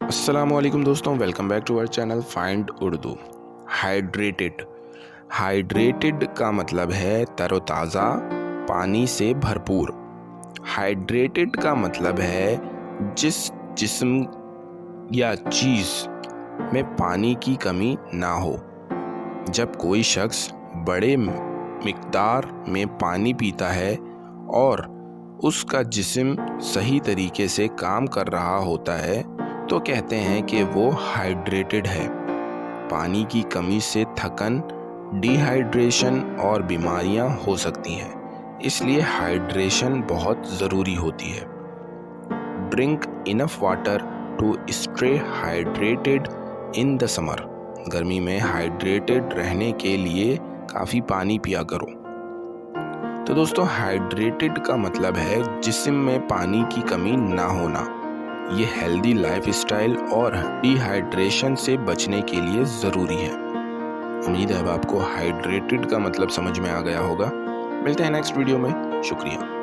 अस्सलामुअलैकुम दोस्तों, welcome back to our channel find Urdu. Hydrated. Hydrated का मतलब है तरोताज़ा, पानी से भरपूर। हाइड्रेटेड का मतलब है जिस जिस्म या चीज़ में पानी की कमी ना हो। जब कोई शख्स बड़े मिक़दार में पानी पीता है और उसका जिस्म सही तरीके से काम कर रहा होता है तो कहते हैं कि वो हाइड्रेटेड है। पानी की कमी से थकन, डिहाइड्रेशन और बीमारियां हो सकती हैं, इसलिए हाइड्रेशन बहुत ज़रूरी होती है। Drink enough water to stay hydrated in the summer. गर्मी में हाइड्रेटेड रहने के लिए काफ़ी पानी पिया करो। तो दोस्तों, हाइड्रेटेड का मतलब है जिस्म में पानी की कमी ना होना। ये हेल्दी लाइफस्टाइल और डिहाइड्रेशन से बचने के लिए ज़रूरी है। उम्मीद है अब आपको हाइड्रेटेड का मतलब समझ में आ गया होगा। मिलते हैं नेक्स्ट वीडियो में। शुक्रिया।